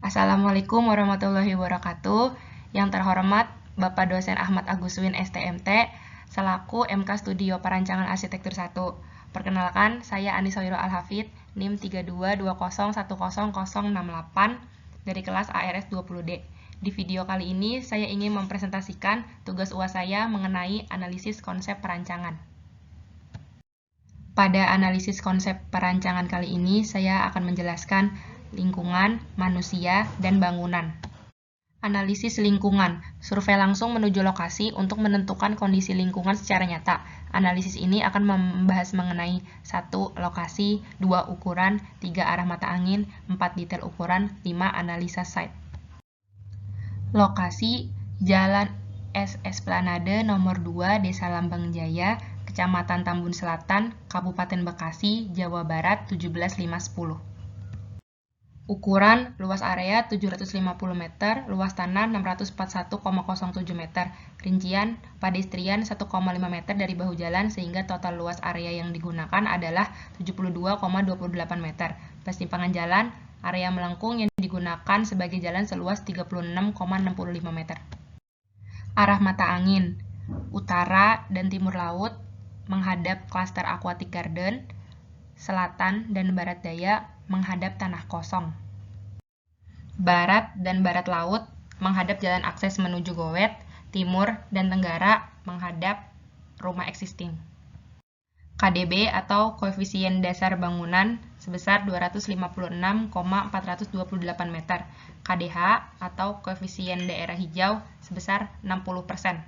Assalamualaikum warahmatullahi wabarakatuh. Yang terhormat Bapak Dosen Ahmad Aguswin STMT, selaku MK Studio Perancangan Arsitektur 1. Perkenalkan, saya Anissa Wiro Al-Hafid, NIM 3220100068 dari kelas ARS 20D. Di video kali ini, saya ingin mempresentasikan tugas UAS saya mengenai analisis konsep perancangan. Pada analisis konsep perancangan kali ini, saya akan menjelaskan lingkungan, manusia, dan bangunan. Analisis lingkungan, survei langsung menuju lokasi untuk menentukan kondisi lingkungan secara nyata. Analisis ini akan membahas mengenai 1. Lokasi, 2. Ukuran, 3. Arah mata angin, 4. Detail ukuran, 5. Analisa site. Lokasi, Jalan S. Esplanade nomor 2, Desa Lambang Jaya, Kecamatan Tambun Selatan, Kabupaten Bekasi, Jawa Barat 17510. Ukuran, luas area 750 meter, luas tanah 641,07 meter. Rincian, pedestrian 1,5 meter dari bahu jalan sehingga total luas area yang digunakan adalah 72,28 meter. Persimpangan jalan, area melengkung yang digunakan sebagai jalan seluas 36,65 meter. Arah mata angin, utara dan timur laut menghadap klaster Aquatic Garden, selatan dan barat daya menghadap tanah kosong. Barat dan barat laut menghadap jalan akses menuju Gowet, timur dan tenggara menghadap rumah existing. KDB atau koefisien dasar bangunan sebesar 256,428 meter. KDH atau koefisien daerah hijau sebesar 60%.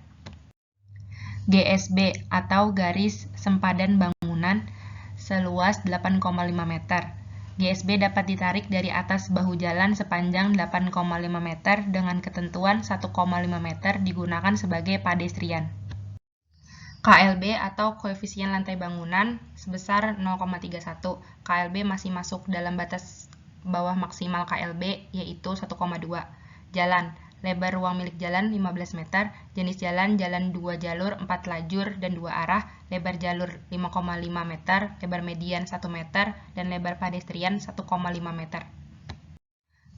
GSB atau garis sempadan bangunan seluas 8,5 meter. GSB dapat ditarik dari atas bahu jalan sepanjang 8,5 meter dengan ketentuan 1,5 meter digunakan sebagai pedestrian. KLB atau koefisien lantai bangunan sebesar 0,31. KLB masih masuk dalam batas bawah maksimal KLB yaitu 1,2. Jalan, lebar ruang milik jalan 15 meter, jenis jalan 2 jalur 4 lajur dan 2 arah, lebar jalur 5,5 meter, lebar median 1 meter, dan lebar pedestrian 1,5 meter.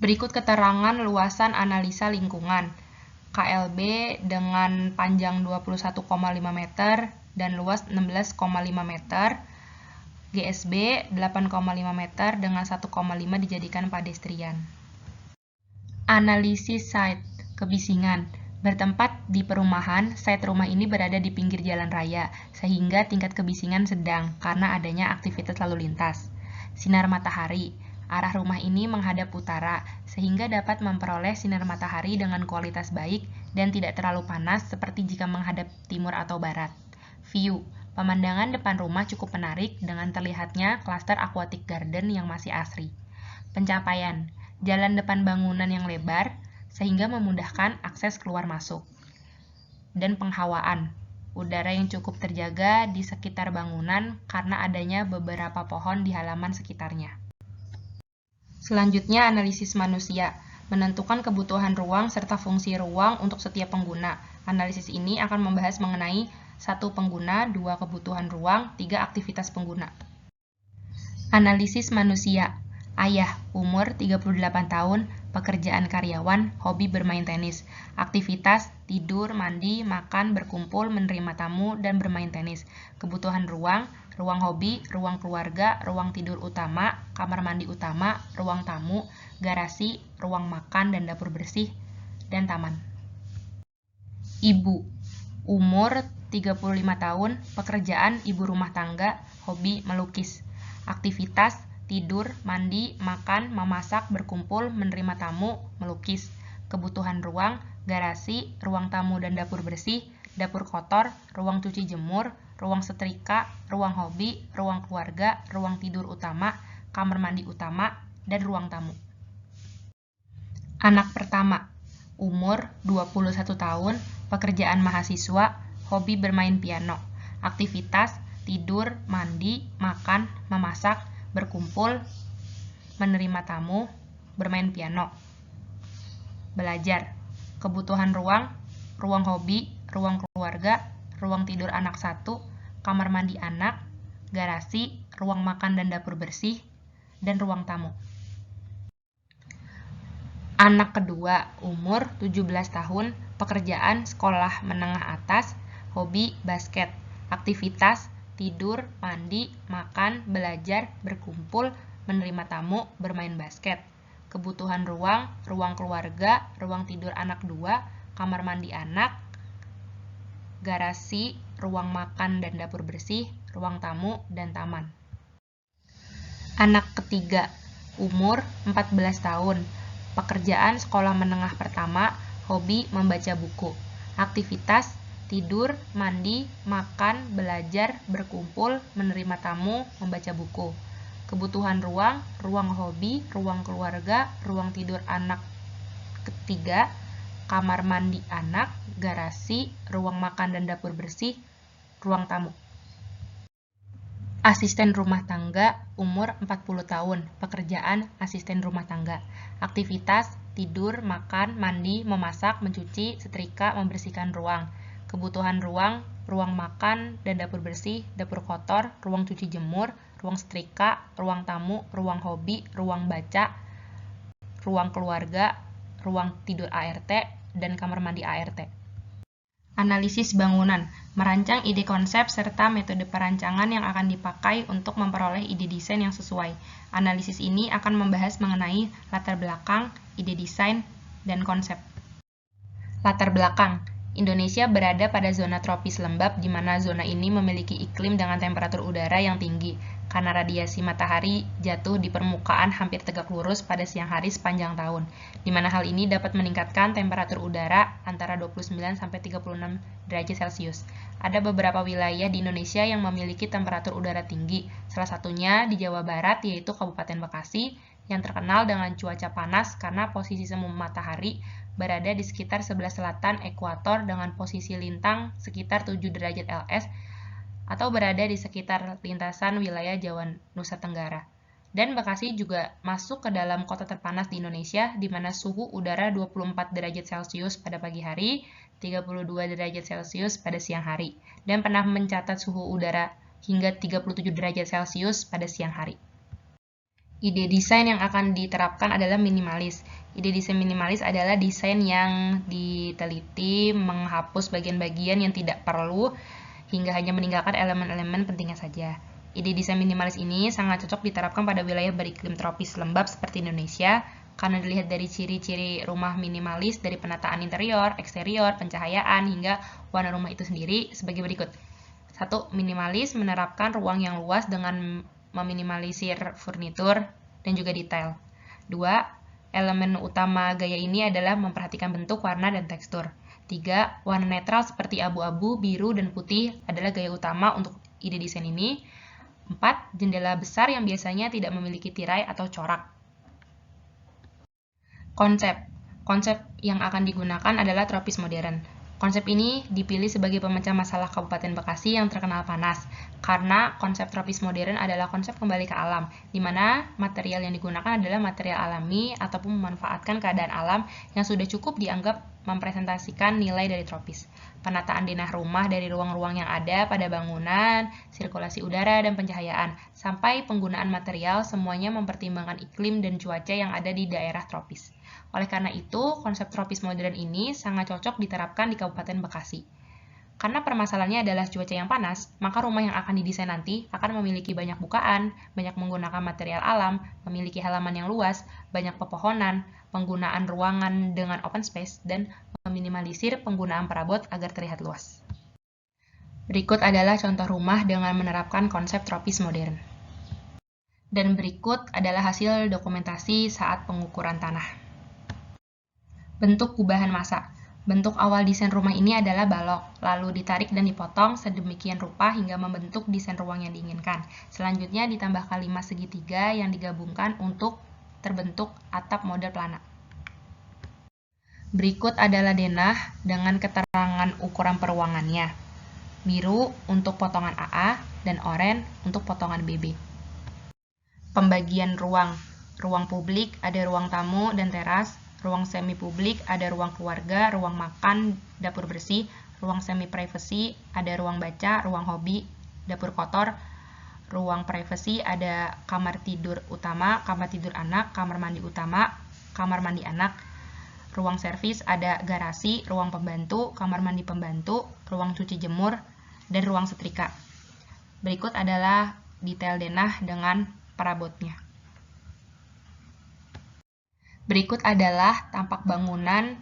Berikut keterangan luasan analisa lingkungan. KLB dengan panjang 21,5 meter dan luas 16,5 meter. GSB 8,5 meter dengan 1,5 dijadikan pedestrian. Analisis site, kebisingan. Bertempat di perumahan, site rumah ini berada di pinggir jalan raya, sehingga tingkat kebisingan sedang karena adanya aktivitas lalu lintas. Sinar matahari. Arah rumah ini menghadap utara, sehingga dapat memperoleh sinar matahari dengan kualitas baik dan tidak terlalu panas seperti jika menghadap timur atau barat. View. Pemandangan depan rumah cukup menarik dengan terlihatnya klaster Aquatic Garden yang masih asri. Pencapaian. Jalan depan bangunan yang lebar, sehingga memudahkan akses keluar masuk. Dan penghawaan. Udara yang cukup terjaga di sekitar bangunan karena adanya beberapa pohon di halaman sekitarnya. Selanjutnya, analisis manusia. Menentukan kebutuhan ruang serta fungsi ruang untuk setiap pengguna. Analisis ini akan membahas mengenai 1. Pengguna, 2. Kebutuhan ruang, 3. Aktivitas pengguna. Analisis manusia. Ayah, umur 38 tahun, pekerjaan karyawan, hobi bermain tenis. Aktivitas, tidur, mandi, makan, berkumpul, menerima tamu, dan bermain tenis. Kebutuhan ruang, ruang hobi, ruang keluarga, ruang tidur utama, kamar mandi utama, ruang tamu, garasi, ruang makan dan dapur bersih, dan taman. Ibu, umur 35 tahun, pekerjaan ibu rumah tangga, hobi melukis. Aktivitas, tidur, mandi, makan, memasak, berkumpul, menerima tamu, melukis. Kebutuhan ruang, garasi, ruang tamu dan dapur bersih, dapur kotor, ruang cuci jemur, ruang setrika, ruang hobi, ruang keluarga, ruang tidur utama, kamar mandi utama, dan ruang tamu. Anak pertama, umur 21 tahun, pekerjaan mahasiswa, hobi bermain piano. Aktivitas, tidur, mandi, makan, memasak, berkumpul, menerima tamu, bermain piano. Belajar. Kebutuhan ruang, ruang hobi, ruang keluarga, ruang tidur anak 1, kamar mandi anak, garasi, ruang makan dan dapur bersih, dan ruang tamu. Anak kedua, umur 17 tahun, pekerjaan sekolah menengah atas, hobi basket, aktivitas tidur, mandi, makan, belajar, berkumpul, menerima tamu, bermain basket. Kebutuhan ruang, ruang keluarga, ruang tidur anak 2, kamar mandi anak, garasi, ruang makan dan dapur bersih, ruang tamu, dan taman. Anak ketiga, umur 14 tahun, pekerjaan sekolah menengah pertama, hobi membaca buku, aktivitas tidur, mandi, makan, belajar, berkumpul, menerima tamu, membaca buku. Kebutuhan ruang, ruang hobi, ruang keluarga, ruang tidur anak ketiga, kamar mandi anak, garasi, ruang makan dan dapur bersih, ruang tamu. Asisten rumah tangga, umur 40 tahun, pekerjaan asisten rumah tangga, aktivitas tidur, makan, mandi, memasak, mencuci, setrika, membersihkan ruang. Kebutuhan ruang, ruang makan dan dapur bersih, dapur kotor, ruang cuci jemur, ruang setrika, ruang tamu, ruang hobi, ruang baca, ruang keluarga, ruang tidur ART, dan kamar mandi ART. Analisis bangunan, merancang ide konsep serta metode perancangan yang akan dipakai untuk memperoleh ide desain yang sesuai. Analisis ini akan membahas mengenai latar belakang, ide desain, dan konsep. Latar belakang, Indonesia berada pada zona tropis lembab di mana zona ini memiliki iklim dengan temperatur udara yang tinggi karena radiasi matahari jatuh di permukaan hampir tegak lurus pada siang hari sepanjang tahun, di mana hal ini dapat meningkatkan temperatur udara antara 29 sampai 36 derajat Celcius. Ada beberapa wilayah di Indonesia yang memiliki temperatur udara tinggi, salah satunya di Jawa Barat yaitu Kabupaten Bekasi yang terkenal dengan cuaca panas karena posisi semu matahari berada di sekitar sebelah selatan ekuator dengan posisi lintang sekitar 7 derajat LS atau berada di sekitar lintasan wilayah Jawa Nusa Tenggara. Dan Bekasi juga masuk ke dalam kota terpanas di Indonesia di mana suhu udara 24 derajat Celcius pada pagi hari, 32 derajat Celcius pada siang hari, dan pernah mencatat suhu udara hingga 37 derajat Celcius pada siang hari. Ide desain yang akan diterapkan adalah minimalis. Ide desain minimalis adalah desain yang diteliti, menghapus bagian-bagian yang tidak perlu, hingga hanya meninggalkan elemen-elemen pentingnya saja. Ide desain minimalis ini sangat cocok diterapkan pada wilayah beriklim tropis lembab seperti Indonesia, karena dilihat dari ciri-ciri rumah minimalis dari penataan interior, eksterior, pencahayaan, hingga warna rumah itu sendiri sebagai berikut. 1. Minimalis menerapkan ruang yang luas dengan meminimalisir furnitur dan juga detail. 2. Elemen utama gaya ini adalah memperhatikan bentuk, warna, dan tekstur. 3. Warna netral seperti abu-abu, biru, dan putih adalah gaya utama untuk ide desain ini. 4. Jendela besar yang biasanya tidak memiliki tirai atau corak. Konsep yang akan digunakan adalah tropis modern. Konsep ini dipilih sebagai pemecah masalah Kabupaten Bekasi yang terkenal panas, karena konsep tropis modern adalah konsep kembali ke alam, di mana material yang digunakan adalah material alami ataupun memanfaatkan keadaan alam yang sudah cukup dianggap mempresentasikan nilai dari tropis. Penataan denah rumah dari ruang-ruang yang ada pada bangunan, sirkulasi udara, dan pencahayaan, sampai penggunaan material semuanya mempertimbangkan iklim dan cuaca yang ada di daerah tropis. Oleh karena itu, konsep tropis modern ini sangat cocok diterapkan di Kabupaten Bekasi. Karena permasalahannya adalah cuaca yang panas, maka rumah yang akan didesain nanti akan memiliki banyak bukaan, banyak menggunakan material alam, memiliki halaman yang luas, banyak pepohonan, penggunaan ruangan dengan open space, dan meminimalisir penggunaan perabot agar terlihat luas. Berikut adalah contoh rumah dengan menerapkan konsep tropis modern. Dan berikut adalah hasil dokumentasi saat pengukuran tanah. Bentuk gubahan massa. Bentuk awal desain rumah ini adalah balok, lalu ditarik dan dipotong sedemikian rupa hingga membentuk desain ruang yang diinginkan. Selanjutnya ditambahkan 5 segitiga yang digabungkan untuk terbentuk atap model pelana. Berikut adalah denah dengan keterangan ukuran peruangannya. Biru untuk potongan AA dan oranye untuk potongan BB. Pembagian ruang. Ruang publik ada ruang tamu dan teras. Ruang semi publik ada ruang keluarga, ruang makan, dapur bersih. Ruang semi privasi ada ruang baca, ruang hobi, dapur kotor. Ruang privasi ada kamar tidur utama, kamar tidur anak, kamar mandi utama, kamar mandi anak. ruang servis ada garasi, ruang pembantu, kamar mandi pembantu, ruang cuci jemur, dan ruang setrika. Berikut adalah detail denah dengan perabotnya. Berikut adalah tampak bangunan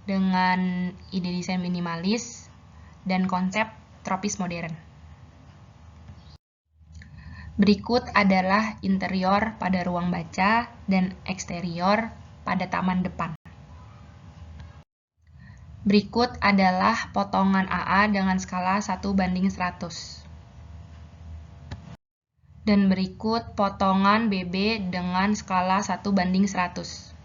dengan ide desain minimalis dan konsep tropis modern. Berikut adalah interior pada ruang baca dan eksterior pada taman depan. Berikut adalah potongan AA dengan skala 1:100. Dan berikut potongan BB dengan skala 1:100.